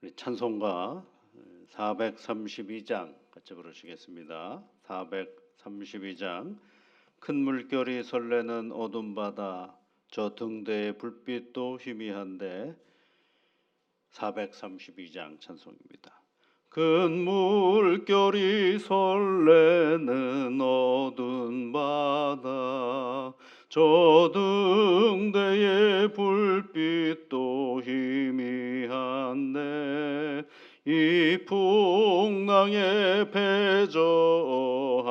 우리 찬송가 432장 같이 부르시겠습니다. 432장 큰 물결이 설레는 어둠 바다 저 등대의 불빛도 희미한데 432장 찬송입니다. 큰 물결이 설레는 어두운 바다 저 등대의 불빛도 희미한데 이 풍랑에 패저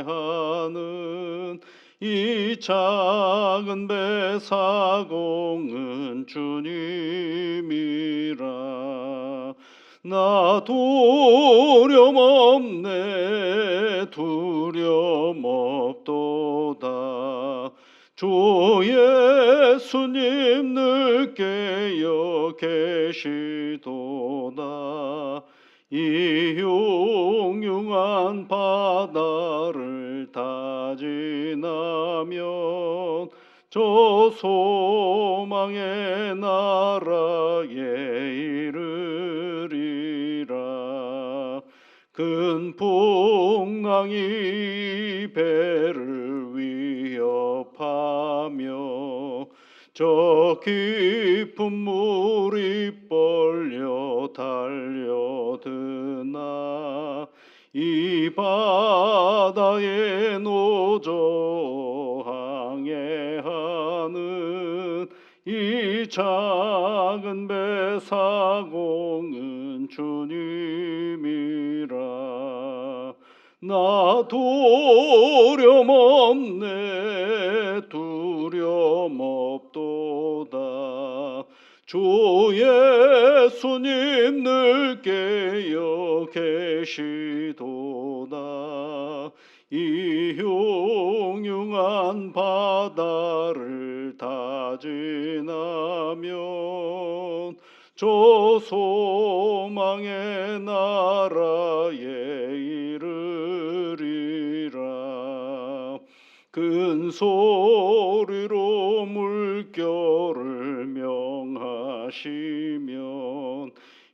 항해하는 이 작은 배 사공은 주님이라 나 두려움 없네 두려움 없도다 주 예수님 늘 깨어 계시도다 이 흉흉한 바다를 다 지나면 저 소망의 나라에 이르리라 큰 풍랑이 배를 위협하며 저 깊은 물이 벌려 달려드나 이 바다에 노저 항해하는 이 작은 배 사공은 주님이라 나 두려움 없네 두려움 없도다 주 예수님 늘 깨어 계시도다 이 흉흉한 바다를 다 지나면 저 소망의 나라에 이르리라 큰 소리로 물결을 명하시면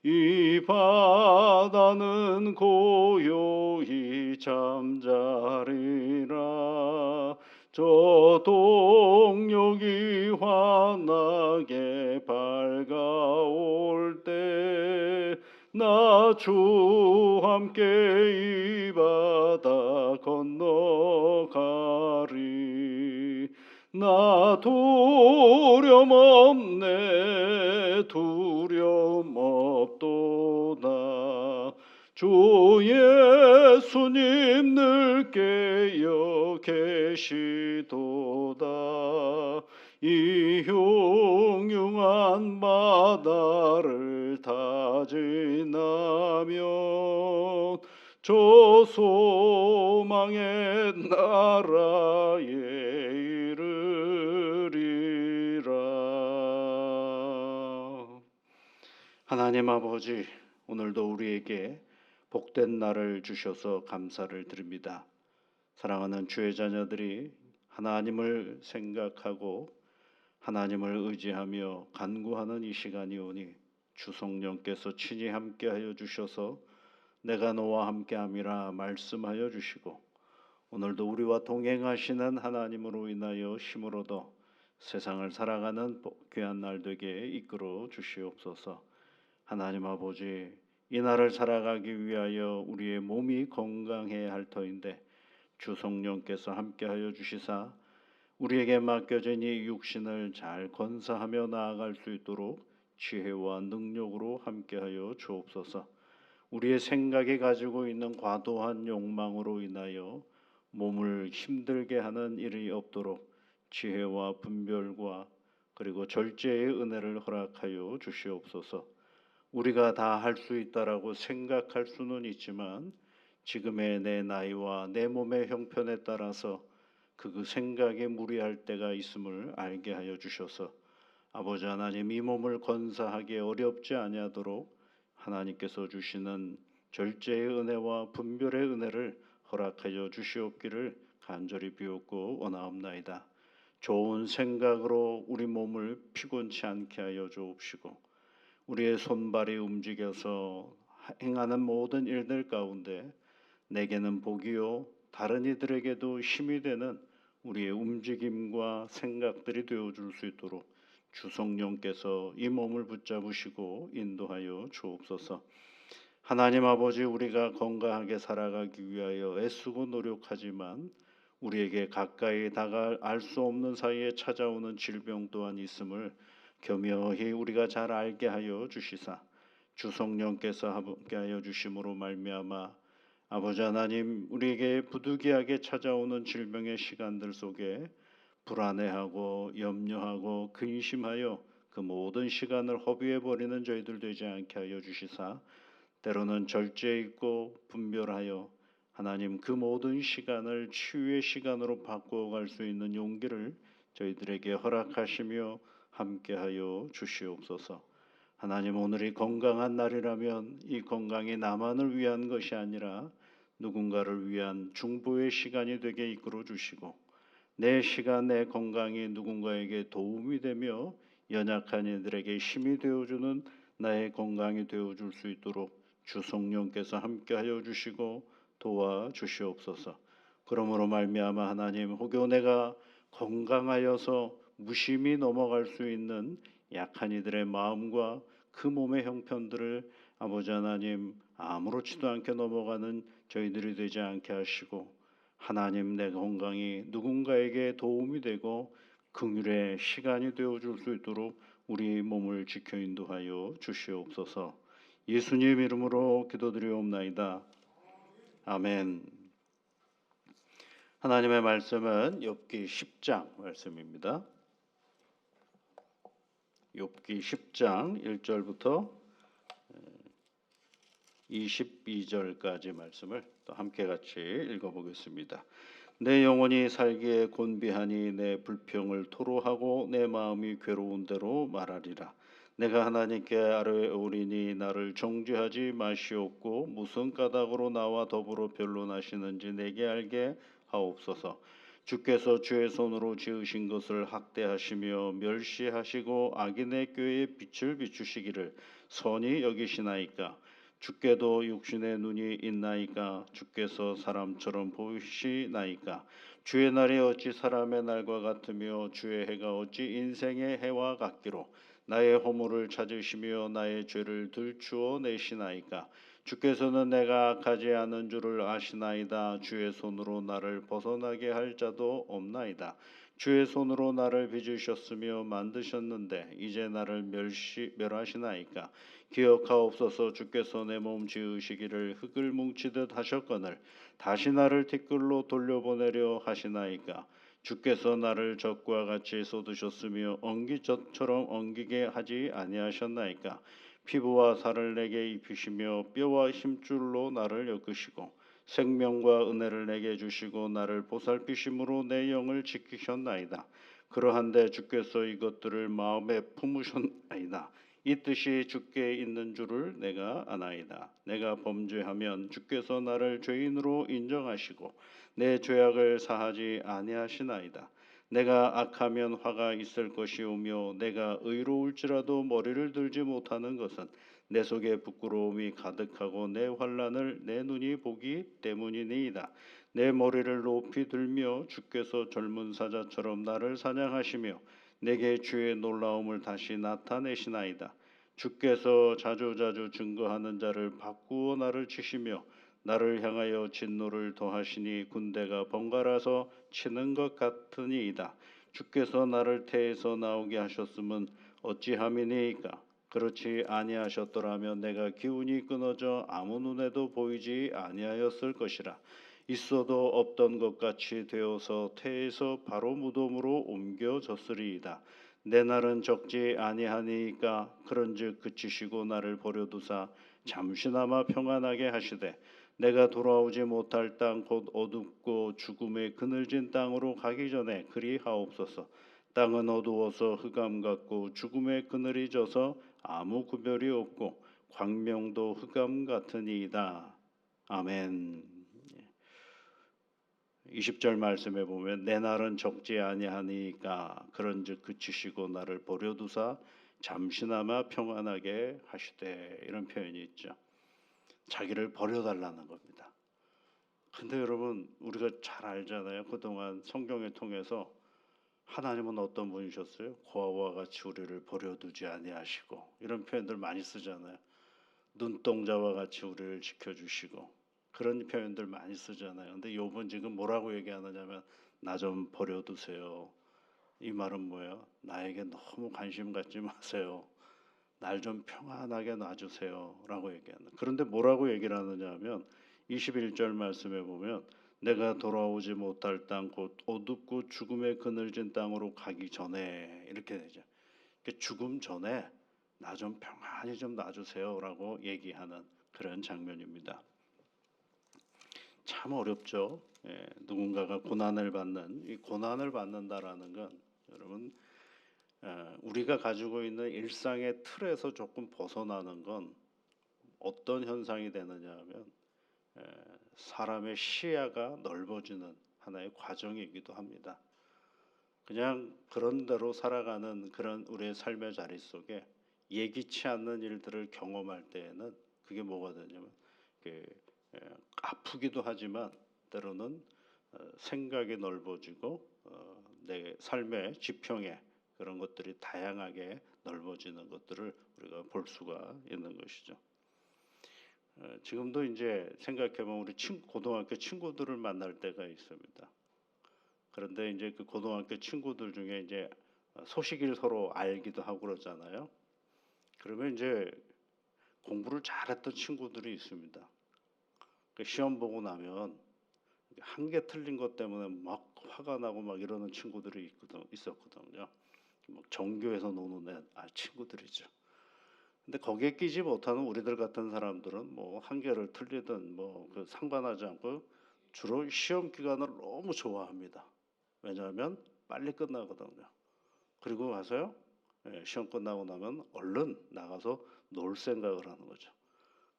이 바다는 고요히 잠자리라 저 동력이 환하게 밝아올 때 나 주 함께 이 바다 건너가리 나 두려움 없네 두려움 없도다 주 예수님 늘 깨어 계시도다 이 흉흉한 바다를 다 지나면 저 소망의 나라에 이르리라. 하나님 아버지, 오늘도 우리에게 복된 날을 주셔서 감사를 드립니다. 사랑하는 주의 자녀들이 하나님을 생각하고 하나님을 의지하며 간구하는 이 시간이 오니 주 성령께서 친히 함께하여 주셔서 내가 너와 함께함이라 말씀하여 주시고 오늘도 우리와 동행하시는 하나님으로 인하여 힘을 얻어 세상을 살아가는 귀한 날 되게 이끌어 주시옵소서. 하나님 아버지, 이 날을 살아가기 위하여 우리의 몸이 건강해야 할 터인데 주 성령께서 함께하여 주시사 우리에게 맡겨진 이 육신을 잘 건사하며 나아갈 수 있도록 지혜와 능력으로 함께하여 주옵소서. 우리의 생각이 가지고 있는 과도한 욕망으로 인하여 몸을 힘들게 하는 일이 없도록 지혜와 분별과 그리고 절제의 은혜를 허락하여 주시옵소서. 우리가 다 할 수 있다라고 생각할 수는 있지만 지금의 내 나이와 내 몸의 형편에 따라서 그 생각에 무리할 때가 있음을 알게 하여 주셔서 아버지 하나님 이 몸을 건사하기 어렵지 아니하도록 하나님께서 주시는 절제의 은혜와 분별의 은혜를 허락하여 주시옵기를 간절히 비옵고 원하옵나이다. 좋은 생각으로 우리 몸을 피곤치 않게 하여 주옵시고 우리의 손발이 움직여서 행하는 모든 일들 가운데 내게는 복이요 다른 이들에게도 힘이 되는 우리의 움직임과 생각들이 되어줄 수 있도록 주 성령께서 이 몸을 붙잡으시고 인도하여 주옵소서. 하나님 아버지, 우리가 건강하게 살아가기 위하여 애쓰고 노력하지만 우리에게 가까이 다가갈 알 수 없는 사이에 찾아오는 질병 또한 있음을 겸허히 우리가 잘 알게 하여 주시사 주 성령께서 함께하여 주심으로 말미암아 아버지 하나님, 우리에게 부득이하게 찾아오는 질병의 시간들 속에 불안해하고 염려하고 근심하여 그 모든 시간을 허비해 버리는 저희들 되지 않게 하여 주시사 때로는 절제 있고 분별하여 하나님 그 모든 시간을 치유의 시간으로 바꾸어 갈 수 있는 용기를 저희들에게 허락하시며 함께하여 주시옵소서. 하나님, 오늘이 건강한 날이라면 이 건강이 나만을 위한 것이 아니라 누군가를 위한 중보의 시간이 되게 이끌어 주시고 내 시간, 내 건강이 누군가에게 도움이 되며 연약한 이들에게 힘이 되어주는 나의 건강이 되어줄 수 있도록 주 성령께서 함께하여 주시고 도와주시옵소서. 그러므로 말미암아 하나님, 혹여 내가 건강하여서 무심히 넘어갈 수 있는 약한 이들의 마음과 그 몸의 형편들을 아버지 하나님 아무렇지도 않게 넘어가는 저희들이 되지 않게 하시고 하나님, 내 건강이 누군가에게 도움이 되고 긍휼의 시간이 되어줄 수 있도록 우리 몸을 지켜 인도하여 주시옵소서. 예수님 이름으로 기도드리옵나이다. 아멘. 하나님의 말씀은 욥기 10장 말씀입니다. 욥기 10장 1절부터 22절까지 말씀을 또 함께 같이 읽어보겠습니다. 내 영혼이 살기에 곤비하니 내 불평을 토로하고 내 마음이 괴로운 대로 말하리라. 내가 하나님께 아뢰오리니 나를 정죄하지 마시옵고 무슨 까닭으로 나와 더불어 변론하시는지 내게 알게 하옵소서. 주께서 주의 손으로 지으신 것을 학대하시며 멸시하시고 악인의 꾀에 빛을 비추시기를 선히 여기시나이까. 주께도 육신의 눈이 있나이까. 주께서 사람처럼 보이시나이까. 주의 날이 어찌 사람의 날과 같으며 주의 해가 어찌 인생의 해와 같기로. 나의 허물을 찾으시며 나의 죄를 들추어 내시나이까. 주께서는 내가 악하지 않은 줄을 아시나이다. 주의 손으로 나를 벗어나게 할 자도 없나이다. 주의 손으로 나를 빚으셨으며 만드셨는데 이제 나를 멸하시나이까. 기억하옵소서. 주께서 내 몸 지으시기를 흙을 뭉치듯 하셨거늘 다시 나를 티끌로 돌려보내려 하시나이까. 주께서 나를 젖과 같이 쏟으셨으며 엉기젖처럼 엉기게 하지 아니하셨나이까. 피부와 살을 내게 입히시며 뼈와 힘줄로 나를 엮으시고 생명과 은혜를 내게 주시고 나를 보살피심으로 내 영을 지키셨나이다. 그러한데 주께서 이것들을 마음에 품으셨나이다. 이 뜻이 주께 있는 줄을 내가 아나이다. 내가 범죄하면 주께서 나를 죄인으로 인정하시고 내 죄악을 사하지 아니하시나이다. 내가 악하면 화가 있을 것이오며 내가 의로울지라도 머리를 들지 못하는 것은 내 속에 부끄러움이 가득하고 내 환난을 내 눈이 보기 때문이니이다. 내 머리를 높이 들며 주께서 젊은 사자처럼 나를 사냥하시며 내게 주의 놀라움을 다시 나타내시나이다. 주께서 자주자주 증거하는 자를 바꾸어 나를 치시며 나를 향하여 진노를 더하시니 군대가 번갈아서 치는 것 같으니이다. 주께서 나를 태에서 나오게 하셨음은 어찌함이니이까. 그렇지 아니하셨더라면 내가 기운이 끊어져 아무 눈에도 보이지 아니하였을 것이라. 있어도 없던 것 같이 되어서 태에서 바로 무덤으로 옮겨졌으리이다. 내 날은 적지 아니하니까. 그런즉 그치시고 나를 버려두사 잠시나마 평안하게 하시되 내가 돌아오지 못할 땅 곧 어둡고 죽음의 그늘진 땅으로 가기 전에 그리 하옵소서. 땅은 어두워서 흑암 같고 죽음의 그늘이 져서 아무 구별이 없고 광명도 흑암 같으니이다. 아멘. 20절 말씀에 보면 내 날은 적지 아니하니까. 그런즉 그치시고 나를 버려두사 잠시나마 평안하게 하시되 이런 표현이 있죠. 자기를 버려달라는 겁니다. 근데 여러분 우리가 잘 알잖아요. 그동안 성경에 통해서 하나님은 어떤 분이셨어요? 고아와 같이 우리를 버려두지 아니하시고 이런 표현들 많이 쓰잖아요. 눈동자와 같이 우리를 지켜주시고 그런 표현들 많이 쓰잖아요. 근데 욥은 지금 뭐라고 얘기하느냐면 나 좀 버려두세요. 이 말은 뭐예요? 나에게 너무 관심 갖지 마세요. 날 좀 평안하게 놔주세요 라고 얘기하는. 그런데 뭐라고 얘기를 하느냐 하면 21절 말씀에 보면 내가 돌아오지 못할 땅 곧 어둡고 죽음의 그늘진 땅으로 가기 전에 이렇게 되죠. 죽음 전에 나 좀 평안히 좀 놔주세요 라고 얘기하는 그런 장면입니다. 참 어렵죠. 예, 누군가가 고난을 받는 이 고난을 받는다라는 건 여러분 우리가 가지고 있는 일상의 틀에서 조금 벗어나는 건 어떤 현상이 되느냐 하면 사람의 시야가 넓어지는 하나의 과정이기도 합니다. 그냥 그런 대로 살아가는 그런 우리의 삶의 자리 속에 예기치 않는 일들을 경험할 때에는 그게 뭐가 되냐면 아프기도 하지만 때로는 생각이 넓어지고 내 삶의 지평에 그런 것들이 다양하게 넓어지는 것들을 우리가 볼 수가 있는 것이죠. 지금도 이제 생각해보면 우리 고등학교 친구들을 만날 때가 있습니다. 그런데 이제 그 고등학교 친구들 중에 이제 소식을 서로 알기도 하고 그러잖아요. 그러면 이제 공부를 잘했던 친구들이 있습니다. 그 시험 보고 나면 한 개 틀린 것 때문에 막 화가 나고 막 이러는 친구들이 있었거든요. 뭐 전교에서 노는 친구들이죠. 근데 거기에 끼지 못하는 우리들 같은 사람들은 뭐 한 개를 틀리든 뭐 그 상관하지 않고 주로 시험 기간을 너무 좋아합니다. 왜냐하면 빨리 끝나거든요. 그리고 가서요, 시험 끝나고 나면 얼른 나가서 놀 생각을 하는 거죠.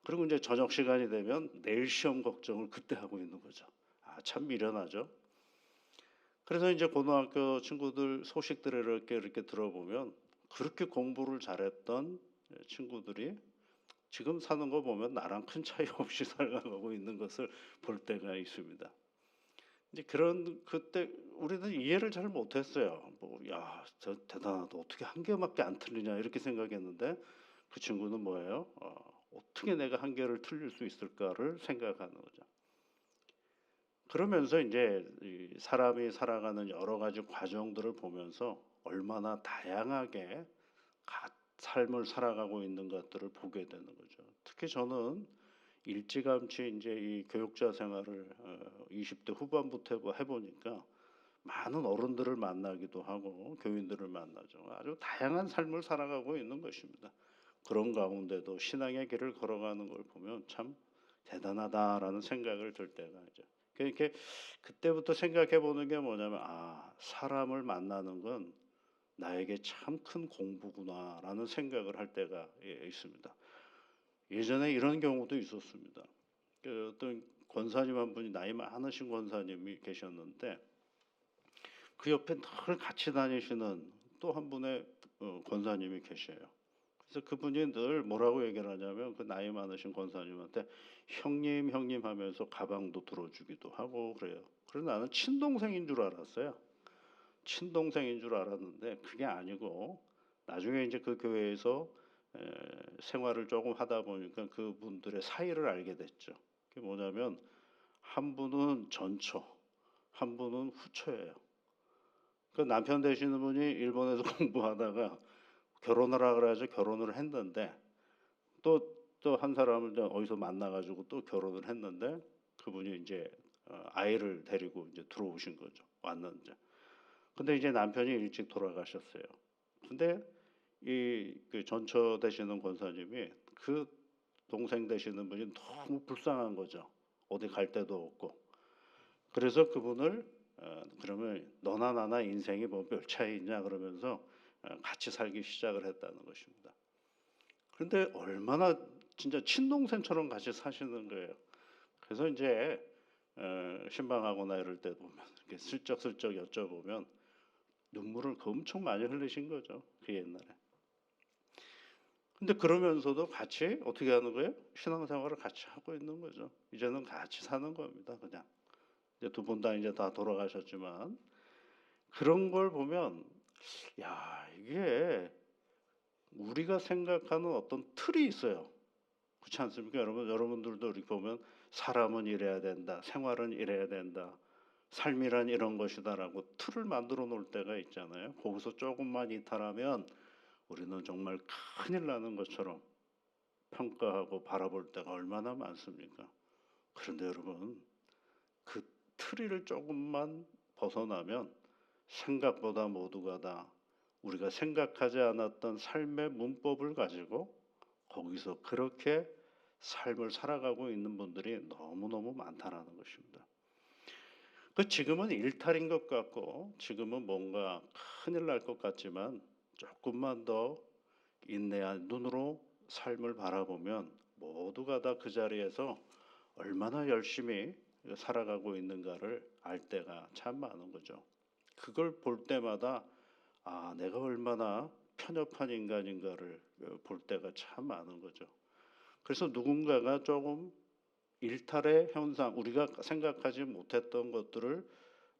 그리고 이제 저녁 시간이 되면 내일 시험 걱정을 그때 하고 있는 거죠. 참 미련하죠. 그래서 이제 고등학교 친구들 소식들을 이렇게 들어보면 그렇게 공부를 잘했던 친구들이 지금 사는 거 보면 나랑 큰 차이 없이 살아가고 있는 것을 볼 때가 있습니다. 이제 그때 우리는 이해를 잘 못했어요. 야, 저 대단하다. 어떻게 한 개밖에 안 틀리냐 이렇게 생각했는데 그 친구는 뭐예요? 어떻게 내가 한 개를 틀릴 수 있을까를 생각하는 거죠. 그러면서 이제 사람이 살아가는 여러 가지 과정들을 보면서 얼마나 다양하게 삶을 살아가고 있는 것들을 보게 되는 거죠. 특히 저는 일찌감치 이제 이 교육자 생활을 20대 후반부터 해보니까 많은 어른들을 만나기도 하고 교인들을 만나죠. 아주 다양한 삶을 살아가고 있는 것입니다. 그런 가운데도 신앙의 길을 걸어가는 걸 보면 참 대단하다라는 생각을 들 때가 있죠. 이렇게 그때부터 생각해 보는 게 뭐냐면 사람을 만나는 건 나에게 참 큰 공부구나라는 생각을 할 때가 있습니다. 예전에 이런 경우도 있었습니다. 어떤 권사님 한 분이 나이 많으신 권사님이 계셨는데 그 옆에 늘 같이 다니시는 또 한 분의 권사님이 계셔요. 그래서 그분이 늘 뭐라고 얘기를 하냐면 그 나이 많으신 권사님한테 형님 형님 하면서 가방도 들어주기도 하고 그래요. 그래서 나는 친동생인 줄 알았어요. 친동생인 줄 알았는데 그게 아니고 나중에 이제 그 교회에서 생활을 조금 하다 보니까 그분들의 사이를 알게 됐죠. 그게 뭐냐면 한 분은 전처, 한 분은 후처예요. 그 남편 되시는 분이 일본에서 공부하다가 결혼을 하라 그래서 결혼을 했는데 또 한 사람을 어디서 만나가지고 또 결혼을 했는데 그분이 이제 아이를 데리고 이제 들어오신 거죠. 왔는데. 근데 이제 남편이 일찍 돌아가셨어요. 근데 그 전처 되시는 권사님이 그 동생 되시는 분이 너무 불쌍한 거죠. 어디 갈 데도 없고. 그래서 그분을 그러면 너나 나나 인생이 뭐 별 차이 있냐 그러면서 같이 살기 시작을 했다는 것입니다. 그런데 얼마나 진짜 친동생처럼 같이 사시는 거예요. 그래서 이제 신방하거나 이럴 때 보면 이렇게 슬쩍슬쩍 여쭤보면 눈물을 엄청 많이 흘리신 거죠. 그 옛날에. 근데 그러면서도 같이 어떻게 하는 거예요? 신앙생활을 같이 하고 있는 거죠. 이제는 같이 사는 겁니다. 그냥 이제 두 분 다 이제 다 돌아가셨지만 그런 걸 보면 야 이게 우리가 생각하는 어떤 틀이 있어요. 그렇지 않습니까? 여러분들도 이렇게 보면 사람은 이래야 된다, 생활은 이래야 된다, 삶이란 이런 것이다라고 틀을 만들어 놓을 때가 있잖아요. 거기서 조금만 이탈하면 우리는 정말 큰일 나는 것처럼 평가하고 바라볼 때가 얼마나 많습니까? 그런데 여러분, 그 틀을 조금만 벗어나면 생각보다 모두가 다 우리가 생각하지 않았던 삶의 문법을 가지고 거기서 그렇게 삶을 살아가고 있는 분들이 너무너무 많다라는 것입니다. 그 지금은 일탈인 것 같고 지금은 뭔가 큰일 날 것 같지만 조금만 더 인내한 눈으로 삶을 바라보면 모두가 다 그 자리에서 얼마나 열심히 살아가고 있는가를 알 때가 참 많은 거죠. 그걸 볼 때마다 아, 내가 얼마나 편협한 인간인가를 볼 때가 참 많은 거죠. 그래서 누군가가 조금 일탈의 현상, 우리가 생각하지 못했던 것들을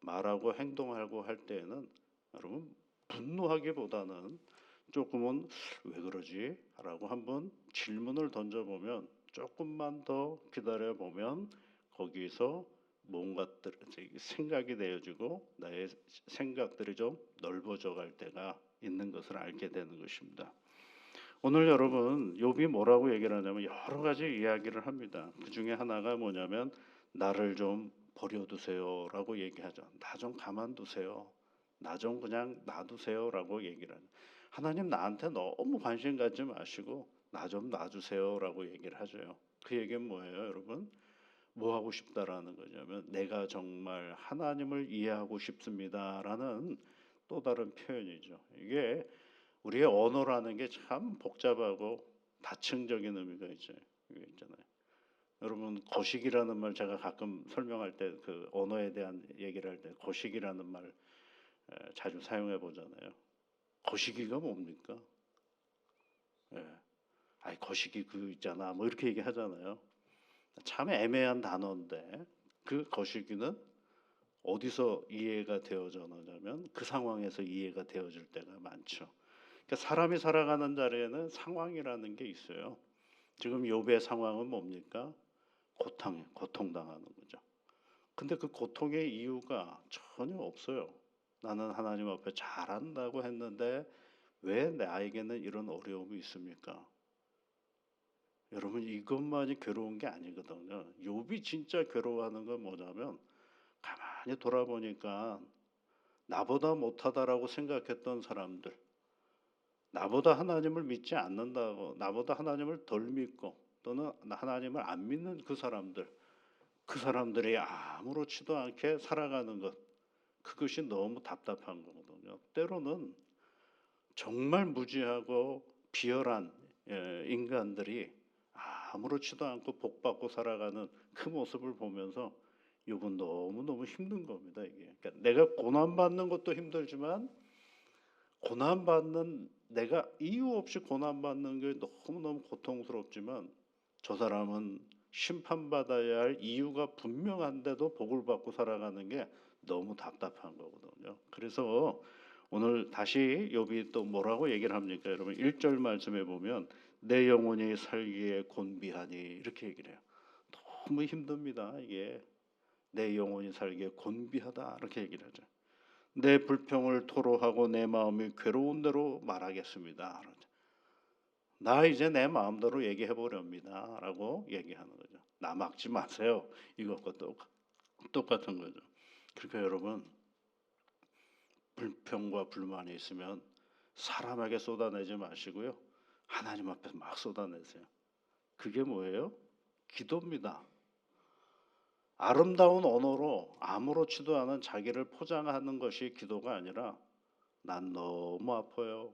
말하고 행동하고 할 때에는 여러분 분노하기보다는 조금은 왜 그러지? 라고 한번 질문을 던져보면 조금만 더 기다려보면 거기서 뭔가 생각이 되어지고 나의 생각들이 좀 넓어져 갈 때가 있는 것을 알게 되는 것입니다. 오늘 여러분 욥이 뭐라고 얘기를 하냐면 여러 가지 이야기를 합니다. 그 중에 하나가 뭐냐면 나를 좀 버려두세요라고 얘기하죠. 나 좀 가만두세요. 나 좀 그냥 놔두세요라고 얘기를 하죠. 하나님 나한테 너무 관심 갖지 마시고 나 좀 놔주세요라고 얘기를 하죠. 그 얘기는 뭐예요, 여러분? 뭐 하고 싶다라는 거냐면 내가 정말 하나님을 이해하고 싶습니다라는 또 다른 표현이죠. 이게 우리의 언어라는 게 참 복잡하고 다층적인 의미가 있죠. 이게 있잖아요. 여러분 거식이라는 말 제가 가끔 설명할 때 그 언어에 대한 얘기를 할 때 거식이라는 말 자주 사용해 보잖아요. 거시기가 뭡니까? 예. 아이 거시기 그 있잖아. 뭐 이렇게 얘기하잖아요. 참 애매한 단어인데 그 거시기는 어디서 이해가 되어져냐면 그 상황에서 이해가 되어질 때가 많죠. 그러니까 사람이 살아가는 자리에는 상황이라는 게 있어요. 지금 욥의 상황은 뭡니까? 고통당하는 거죠. 근데 그 고통의 이유가 전혀 없어요. 나는 하나님 앞에 잘한다고 했는데 왜 나에게는 이런 어려움이 있습니까? 여러분 이것만이 괴로운 게 아니거든요. 욥이 진짜 괴로워하는 건 뭐냐면 가만히 돌아보니까 나보다 못하다라고 생각했던 사람들, 나보다 하나님을 믿지 않는다고, 나보다 하나님을 덜 믿고 또는 하나님을 안 믿는 그 사람들, 그 사람들이 아무렇지도 않게 살아가는 것, 그것이 너무 답답한 거거든요. 때로는 정말 무지하고 비열한 인간들이 아무렇지도 않고 복받고 살아가는 그 모습을 보면서 이건 너무너무 힘든 겁니다. 이게 그러니까 내가 고난받는 것도 힘들지만 고난받는 내가 이유 없이 고난받는 게 너무너무 고통스럽지만 저 사람은 심판받아야 할 이유가 분명한데도 복을 받고 살아가는 게 너무 답답한 거거든요. 그래서 오늘 다시 욥이 또 뭐라고 얘기를 합니까? 여러분 1절 말씀에 보면 내 영혼이 살기에 곤비하니 이렇게 얘기를 해요. 너무 힘듭니다. 이게 내 영혼이 살기에 곤비하다 이렇게 얘기를 하죠. 내 불평을 토로하고 내 마음이 괴로운 대로 말하겠습니다. 나 이제 내 마음대로 얘기해 보렵니다. 라고 얘기하는 거죠. 나 막지 마세요. 이것과 똑같은 거죠. 그러니까 여러분 불평과 불만이 있으면 사람에게 쏟아내지 마시고요. 하나님 앞에 막 쏟아내세요. 그게 뭐예요? 기도입니다. 아름다운 언어로 아무렇지도 않은 자기를 포장하는 것이 기도가 아니라 난 너무 아파요.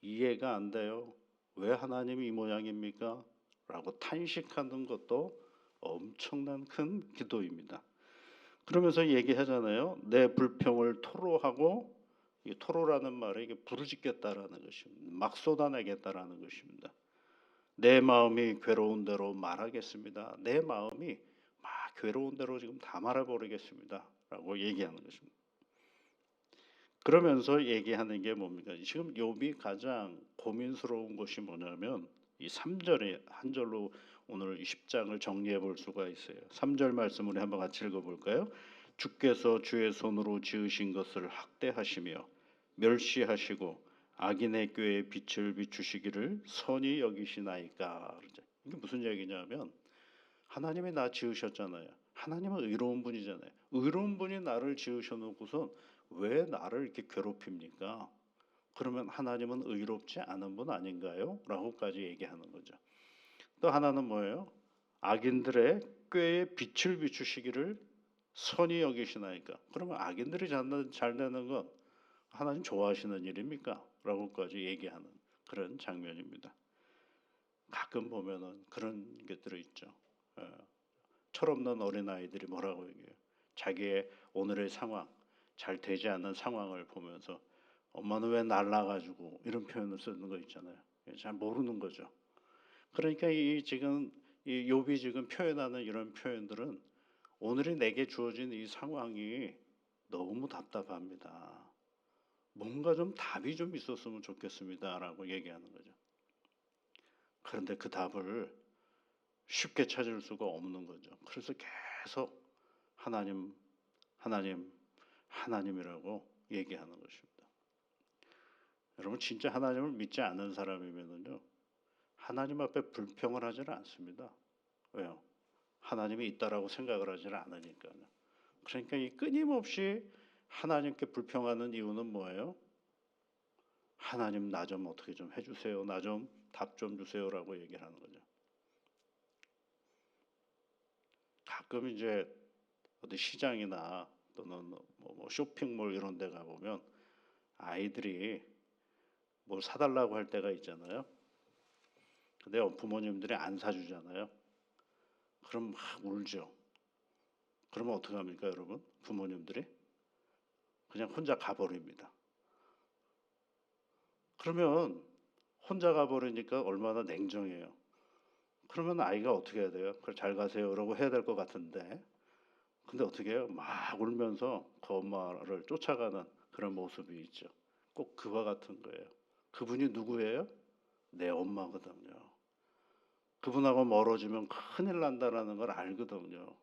이해가 안 돼요. 왜 하나님이 이 모양입니까? 라고 탄식하는 것도 엄청난 큰 기도입니다. 그러면서 얘기하잖아요. 내 불평을 토로하고 이 토로라는 말이 이게 부르짖겠다라는 것입니다. 막 쏟아내겠다라는 것입니다. 내 마음이 괴로운 대로 말하겠습니다. 내 마음이 막 괴로운 대로 지금 다 말해버리겠습니다. 라고 얘기하는 것입니다. 그러면서 얘기하는 게 뭡니까? 지금 욥이 가장 고민스러운 것이 뭐냐면 이 3절에 한 절로 오늘 10장을 정리해 볼 수가 있어요. 3절 말씀 우리 한번 같이 읽어 볼까요? 주께서 주의 손으로 지으신 것을 학대하시며 멸시하시고 악인의 꾀에 빛을 비추시기를 선히 여기시나이까. 이게 무슨 얘기냐면 하나님이 나 지으셨잖아요. 하나님은 의로운 분이잖아요. 의로운 분이 나를 지으셔놓고선 왜 나를 이렇게 괴롭힙니까? 그러면 하나님은 의롭지 않은 분 아닌가요? 라고까지 얘기하는 거죠. 또 하나는 뭐예요? 악인들의 꾀에 빛을 비추시기를 선히 여기시나이까. 그러면 악인들이 잘 되는 건 하나님 좋아하시는 일입니까? 라고까지 얘기하는 그런 장면입니다. 가끔 보면은 그런 게 들어있죠. 철없는 어린아이들이 뭐라고 얘기해요? 자기의 오늘의 상황, 잘 되지 않는 상황을 보면서 엄마는 왜 날라가지고 이런 표현을 쓰는 거 있잖아요. 잘 모르는 거죠. 그러니까 이 지금 이 욥이 지금 표현하는 이런 표현들은 오늘이 내게 주어진 이 상황이 너무 답답합니다. 뭔가 좀 답이 좀 있었으면 좋겠습니다라고 얘기하는 거죠. 그런데 그 답을 쉽게 찾을 수가 없는 거죠. 그래서 계속 하나님, 하나님, 하나님이라고 얘기하는 것입니다. 여러분 진짜 하나님을 믿지 않는 사람이면요 하나님 앞에 불평을 하지는 않습니다. 왜요? 하나님이 있다라고 생각을 하지는 않으니까요. 그러니까 이 끊임없이 하나님께 불평하는 이유는 뭐예요? 하나님 나 좀 어떻게 좀 해주세요. 나 좀 답 좀 주세요라고 얘기를 하는 거죠. 가끔 이제 어디 시장이나 또는 뭐 쇼핑몰 이런 데 가보면 아이들이 뭘 사달라고 할 때가 있잖아요. 근데 부모님들이 안 사주잖아요. 그럼 막 울죠. 그러면 어떻게 합니까 여러분? 부모님들이 그냥 혼자 가버립니다. 그러면 혼자 가버리니까 얼마나 냉정해요. 그러면 아이가 어떻게 해야 돼요? 그래 잘 가세요 라고 해야 될 것 같은데 근데 어떻게 해요? 막 울면서 그 엄마를 쫓아가는 그런 모습이 있죠. 꼭 그와 같은 거예요. 그분이 누구예요? 내 엄마거든요. 그분하고 멀어지면 큰일 난다라는 걸 알거든요.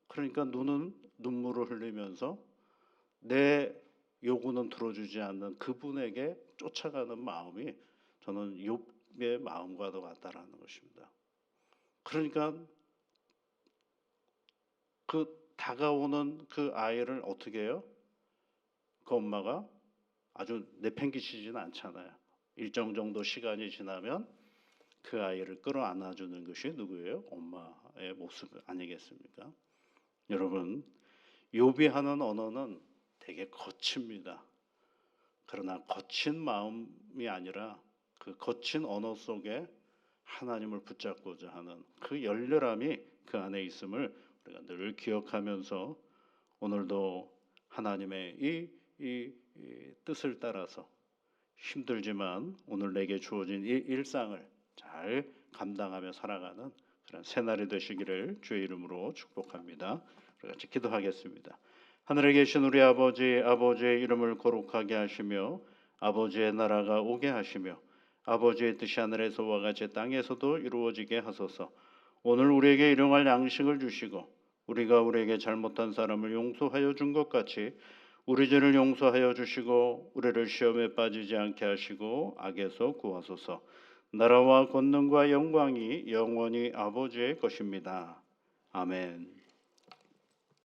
그러니까 눈물을 흘리면서 내 요구는 들어주지 않는 그분에게 쫓아가는 마음이 저는 욥의 마음과도 같다라는 것입니다. 그러니까 그 다가오는 그 아이를 어떻게 해요? 그 엄마가 아주 내팽개치지는 않잖아요. 일정 정도 시간이 지나면 그 아이를 끌어안아주는 것이 누구예요? 엄마의 모습 아니겠습니까? 여러분, 욥이 하는 언어는 되게 거칩니다. 그러나 거친 마음이 아니라 그 거친 언어 속에 하나님을 붙잡고자 하는 그 열렬함이 그 안에 있음을 우리가 늘 기억하면서 오늘도 하나님의 이 뜻을 따라서 힘들지만 오늘 내게 주어진 이 일상을 잘 감당하며 살아가는 그런 새날이 되시기를 주의 이름으로 축복합니다. 우리 같이 기도하겠습니다. 하늘에 계신 우리 아버지, 아버지의 이름을 거룩하게 하시며 아버지의 나라가 오게 하시며 아버지의 뜻이 하늘에서와 같이 땅에서도 이루어지게 하소서. 오늘 우리에게 일용할 양식을 주시고 우리가 우리에게 잘못한 사람을 용서하여 준 것 같이 우리 죄를 용서하여 주시고 우리를 시험에 빠지지 않게 하시고 악에서 구하소서. 나라와 권능과 영광이 영원히 아버지의 것입니다. 아멘.